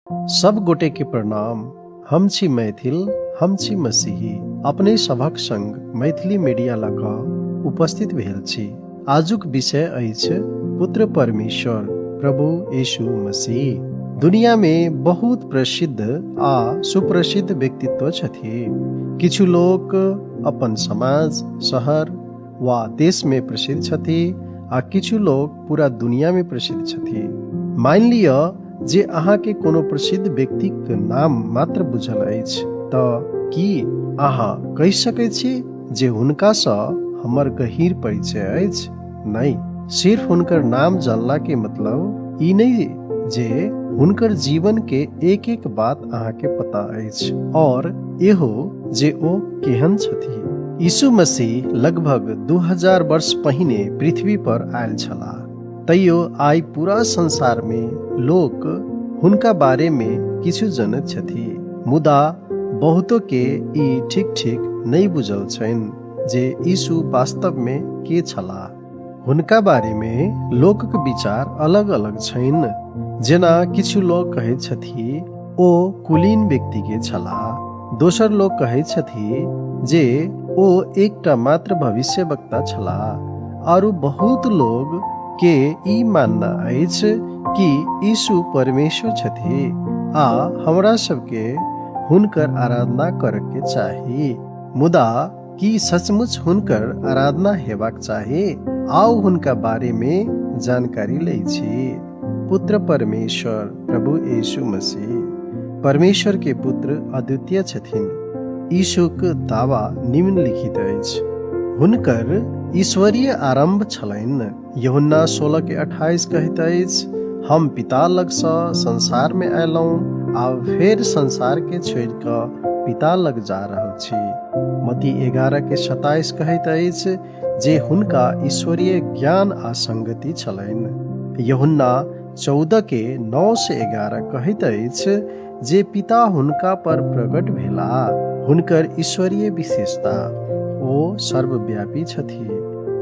सब गोटे के प्रणाम। हम छी मैथिल, हम छी मसीही। अपने सभक संग मैथिली मीडिया लऽ कऽ उपस्थित भेल छी। आजुक विषय अछि पुत्र परमेश्वर प्रभु यीशु मसीह। दुनिया में बहुत प्रसिद्ध आ सुप्रसिद्ध व्यक्तित्व छथि। किछु लोक अपन समाज, शहर वा देश में प्रसिद्ध छथि आ किछु लोक पूरा दुनिया में प्रसिद्ध छथि। मान लिअ जे अहाँ के कोनो प्रसिद्ध व्यक्ति के नाम मात्र बुझल अछि तऽ की अहाँ कहि सकैत छी जे हुनका सँ हमर गहींर परिचय अछि? नहीं, सिर्फ हुनकर नाम जानला के मतलब ई नहीं जे हुनकर जीवन के एक एक बात अहाँ के पता अछि और एहो जे ओ केहन छथि। यीशु मसीह लगभग 2000 वर्ष पहिने पृथ्वी पर आयल छलाह। तैयो आइ पूरा संसार में लोक हुनका बारे में किछु जनैत छथि, मुदा बहुतो के ई ठीक ठीक नहीं बुझल छनि जे यीशु वास्तव में के छलाह। हुनका बारे में लोकक विचार अलग अलग छनि। जेना किछु लोक कहैत छथि ओ कुलीन व्यक्ति के छलाह, दोसर लोक कहैत छथि जे ओ एकटा मात्र भविष्यवक्ता छलाह, आरू बहुत लोग के ई मानना अछि कि यीशु परमेश्वर छथि आ हमरा सबके हुनकर आराधना करऽ के चाही। मुदा की सचमुच हुनकर आराधना हेबाक चाही? आओ हुनका बारे में जानकारी लै छी। पुत्र परमेश्वर प्रभु यीशु मसीह परमेश्वर के पुत्र अद्वितीय छथिन। यीशुक दावा निम्नलिखित अछि। हुनकर ईश्वरीय आरंभ छलनि। यूहन्ना 16:28 कहैत अछि, हम पिता लग सँ संसार में अयलहुँ आ फेर संसार के छोड़ि कऽ पिता लग जा रहल छी। मत्ती 11:27 कहैत अछि जे हुनका ईश्वरीय ज्ञान आ संगति छलनि। यूहन्ना 14:9-11 कहैत अछि जे पिता हुनका पर प्रकट भेलाह। हुनकर ईश्वरीय विशेषता, ओ सर्वव्यापी छथि।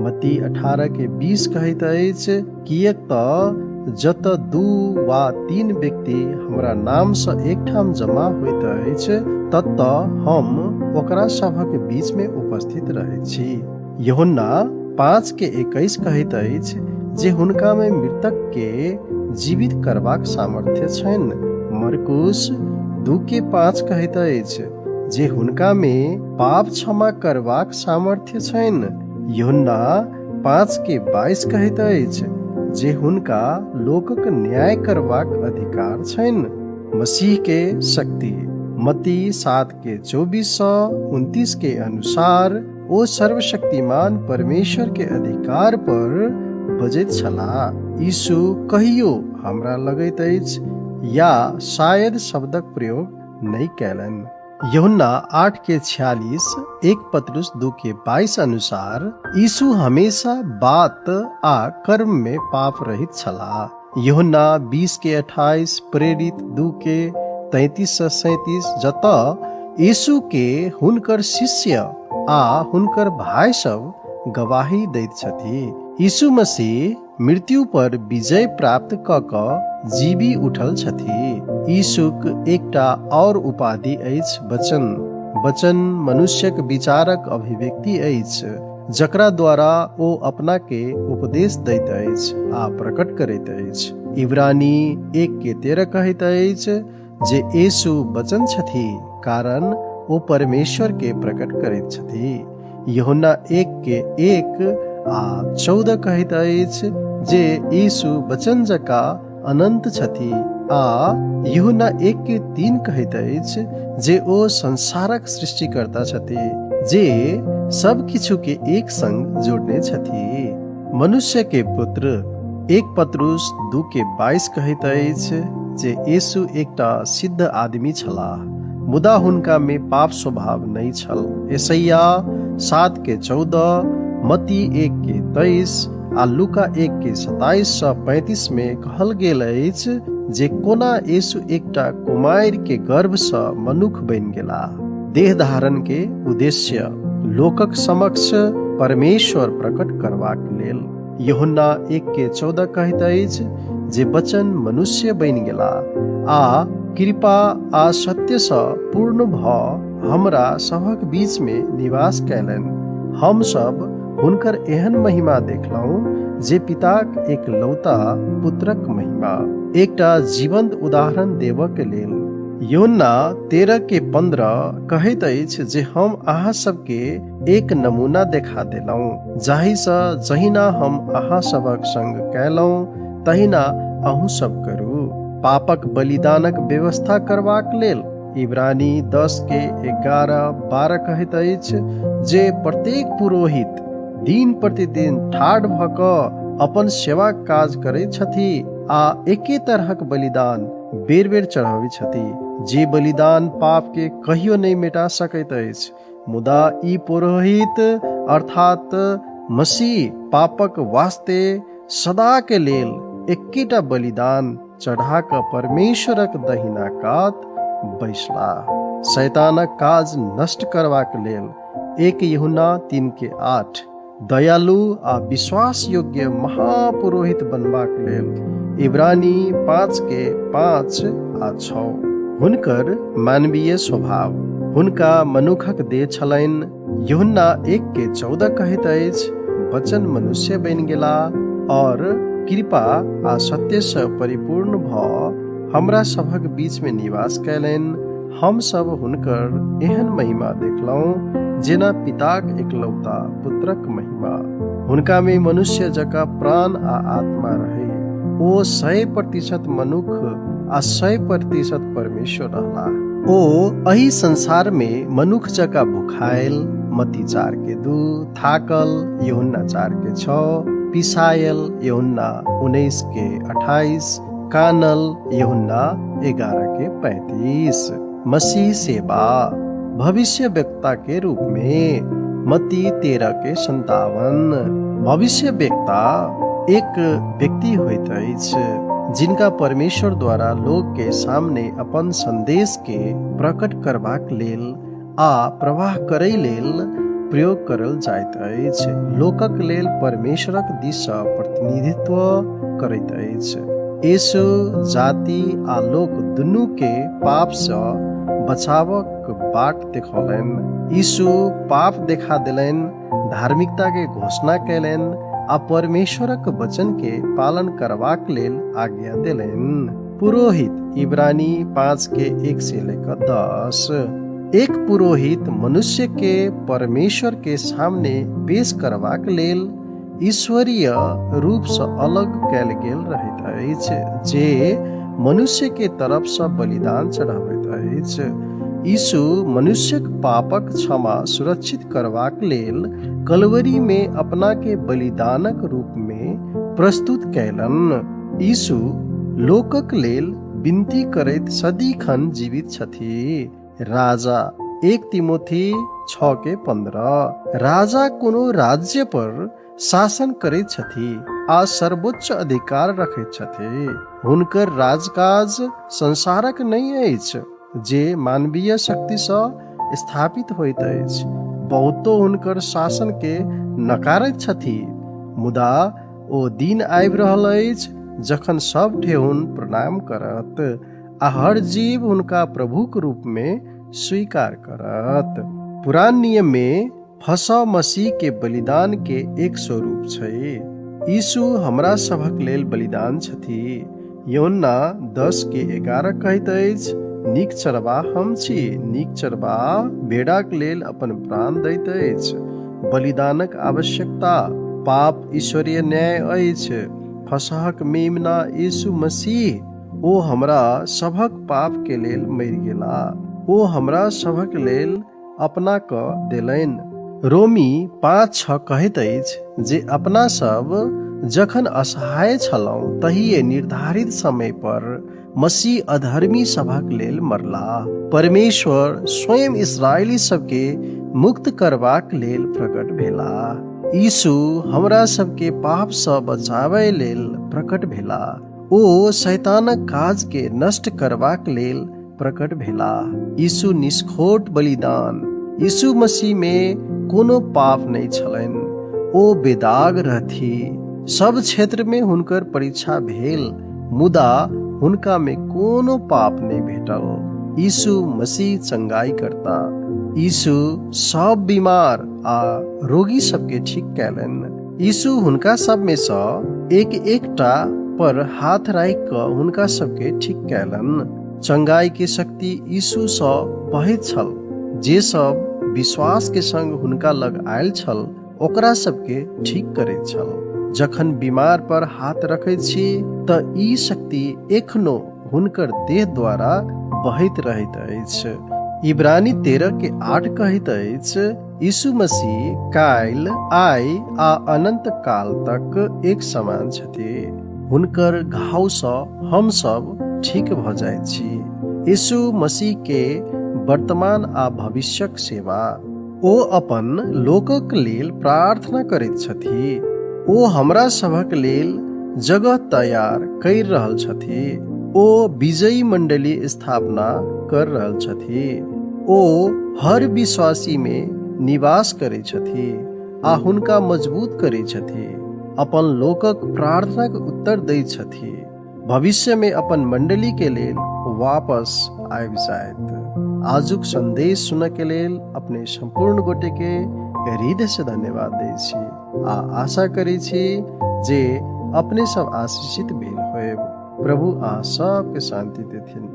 मत्ती 18:20 कहैत अछि, किएक तऽ जतऽ 2 वा 3 व्यक्ति हमरा नाम सँ एकठाम जमा होइत अछि ततऽ हम ओकरा सभक बीच में उपस्थित रहैत छी। यूहन्ना 5:21 कहैत अछि जे हुनका में मृतक के जीवित करबाक सामर्थ्य छनि। मरकुस 2:5 कहैत अछि जे हुनका में पाप क्षमा करबाक सामर्थ्य छनि। यूहन्ना 5:22 कहैत अछि जे हुनका लोकक न्याय करबाक अधिकार छनि। मसीह के शक्ति, मत्ती 7:24-29 के अनुसार ओ सर्वशक्तिमान परमेश्वर के अधिकार पर बजैत छलाह। यीशु कहियो हमरा लगैत अछि या शायद शब्दक प्रयोग नहीं कैलनि। यूहन्ना 8:46, 1 पतरुस 2:22 अनुसार यीशु हमेशा बात आ कर्म में पाप रहित छलाह। यूहन्ना 20:28, प्रेरित 2:33-37 जतऽ यीशु के हुनकर शिष्य आ हुनकर भाई सब गवाही दैत छथि। यीशु मसीह मृत्यु पर विजय प्राप्त कऽ कऽ जीवी उठल छथि। यीशुक एकटा और उपाधि अछि वचन। वचन मनुष्यक विचारक अभिव्यक्ति अछि, जकरा द्वारा ओ अपना के उपदेश दैत अछि आ प्रकट करैत अछि। इब्रानी 1:13 कहैत अछि जे यीशु वचन छथि, कारण ओ परमेश्वर के प्रकट करैत छथि। यूहन्ना 1:1-14 कहैत अछि जे यीशु वचन जकाँ अनंत छथि आ यूहन्ना 1:3 कहैत अछि जे ओ संसारक सृष्टिकर्ता छथि, जे सब किछु के एक संग जोड़ने छथि। मनुष्य के पुत्र 1 पतरुस 2:22 कहैत अछि जे यीशु एकटा सिद्ध आदमी छलाह, मुदा हुनका में पाप स्वभाव नहीं छल। यशायाह 7:14, मत्ती 1:23 आ लूका 1:27-35 में कहल गेल अछि जे कोना यीशु एकटा कुमारि के गर्भ सँ मनुख बनि गेलाह। देह धारण के उद्देश्य लोकक समक्ष परमेश्वर प्रकट करबाक लेल। यूहन्ना 1:14 कहैत अछि जे वचन मनुष्य बनि गेलाह आ कृपा आ सत्य सँ पूर्ण भ हमरा सभक बीच में निवास कयलनि। हम सब हुनकर एहन महिमा देखलहुँ जे पिताक एकलौता पुत्रक महिमा। एकटा जीवंत उदाहरण देबक लेल यूहन्ना 13:15 कहैत अछि जे हम अहाँ सबके एक नमूना देखा देलहुँ, जाहि सँ जहिना हम अहाँ सभक संग कयलहुँ तहिना अहूँ सब करू। पापक बलिदानक व्यवस्था करबाक लेल इब्रानी 10:11-12 कहैत अछि जे प्रत्येक पुरोहित दिन प्रतिदिन ठाढ़ भ कऽ अपन सेवा काज करैत छथि आ एके तरहक बलिदान बेर बेर चढ़ाबै छथि, जे बलिदान पाप के कहियो नहीं मिटा सकैत अछि। मुदा ई पुरोहित अर्थात मसीह पापक वास्ते सदा के लेल एकेटा बलिदान चढ़ा कऽ परमेश्वरक दहिना कात बैसला, शैतानक काज नष्ट करबाक लेल। 1 यूहन्ना 3:8 दयालु आ विश्वास योग्य महापुरोहित बनबाक लेल इब्रानी 5:5-6 हुनकर मानवीय स्वभाव। हुनका मनुखक देह छलनि। यूहन्ना 1:14 कहैत अछि वचन मनुष्य बनि गेला और कृपा आ सत्य सँ परिपूर्ण भ हमरा सभक बीच में निवास कयलनि। हम सब हुनकर एहन महिमा देखलहुँ जेना पिताक एकलौता पुत्रक महिमा। हुनका में मनुष्य जकाँ प्राण आ आत्मा रहे। ओ 100% मनुख आ 100% परमेश्वर रहला। ओ एही संसार में मनुख जकाँ भुखायल, मत्ती 4:2, थाकल, यूहन्ना 4:6, पिसायल, यूहन्ना 19:28, कानल, यूहन्ना 11:35। मसीह सेवा भविष्य वक्ता के रूप में मत्ती 13:57। भविष्य वक्ता एक व्यक्ति होइत अछि जिनका परमेश्वर द्वारा लोक के सामने अपन संदेश के प्रकट करबाक लेल आ प्रवाह करै लेल प्रयोग करल जाइत अछि। लोकक लेल परमेश्वरक दिस सँ प्रतिनिधित्व करैत अछि। यीशु जाति आ लोक दुनू के पाप सँ बचावक बाट देखौलनि। यीशु पाप देखा देलनि, धार्मिकता के घोषणा कयलनि आ परमेश्वरक वचन के पालन करबाक लेल आज्ञा देलनि। पुरोहित इब्रानी 5:1-10। एक पुरोहित मनुष्य के परमेश्वर के सामने पेश करबाक लेल ईश्वरीय रूप सँ अलग कयल गेल रहैत अछि, जे मनुष्य के तरफ सँ बलिदान चढ़ाबैत अछि। यीशु मनुष्यक पापक क्षमा सुरक्षित करबाक लेल कलवरी में अपना के बलिदानक रूप में प्रस्तुत कयलनि। यीशु लोकक लेल विनती करैत सदिखन जीवित छथि। राजा 1 तिमोथी 6:15। राजा कोनो राज्य पर शासन करैत छथि आ सर्वोच्च अधिकार रखैत छथि। हुनकर राजकाज संसारक नहीं अछि जे मानवीय शक्ति सँ स्थापित होइत अछि। बहुतो हुनकर शासन के नकारैत छथि, मुदा ओ दिन आबि रहल अछि जखन सब ठेहुन प्रणाम करत आ हर जीव हुनका प्रभुक रूप में स्वीकार करत। पुरान नियम में फसह मसीह के बलिदान के एक स्वरूप छै। यीशु हमरा सभक लेल बलिदान छथि। यूहन्ना 10:11 कहैत अछि नीक चरवाह हम छी। नीक चरवाह भेड़ाक लेल अपन प्राण दैत अछि। बलिदानक आवश्यकता पाप ईश्वरीय न्याय अछि। फसहक मेमना यीशु मसीह, ओ हमरा सभक पाप के लेल मरि गेला। ओ हमरा सभक लेल अपना क देलनि। रोमी 5:6 कहैत अछि जे अपना सब जखन असहाय छलहुँ तहिए निर्धारित समय पर मसीह अधर्मी सभक लेल मरला। परमेश्वर स्वयं इस्राएली सबके मुक्त करबाक लेल प्रकट भेला। यीशु हमरा सबके पाप सँ बचाबै लेल प्रकट भेला। ओ शैतानक काज के नष्ट करबाक लेल प्रकट भेला। यीशु निष्खोट बलिदान। यीशु मसीह में कोनो पाप नहीं छलनि। ओ बेदाग रहथि। सब क्षेत्र में हुनकर परीक्षा भेल, मुदा हुनका में कोनो पाप नहीं भेटल। यीशु मसीह चंगाई करता। यीशु सब बीमार आ रोगी सबके ठीक कैलन। यीशु हुनका सब में से एक एकटा पर हाथ राखि क हुनका सबके ठीक कैलन। चंगाई के शक्ति यीशु सँ बहैत छल। जे सब विश्वास के संग हुनका लग आयल छल ओकरा सबके ठीक करैत छल। जखन बीमार पर हाथ रखैत छी त ई शक्ति एखनो हुनकर देह द्वारा बहैत रहैत अछि। इब्रानी 13:8 कहैत अछि, यीशु मसीह काल्हि, आइ आ अनंत काल तक एक समान छथि। हुनकर घाव सँ हम सब ठीक भ जाइत छी। यीशु मसीह के वर्तमान आ भविष्यक सेवा। ओ अपन लोकक लेल प्रार्थना करैत छथि। ओ हमरा सभक लेल जगह तैयार करि रहल छथि। ओ विजयी मंडली स्थापना कर रहल छथि। ओ हर विश्वासी में निवास करै छथि आ हुनका मजबूत करै छथि। अपन लोकक प्रार्थना के उत्तर दै छथि। भविष्य में अपन मंडली के लेल वापस आबि जायत। आजुक संदेश सुनय के लेल अपने संपूर्ण गोटे के हृदय से धन्यवाद दै छी आ आशा करै छी जे अपने सब आशीषित भेल होयब। प्रभु अहाँ सबके शांति देथिन।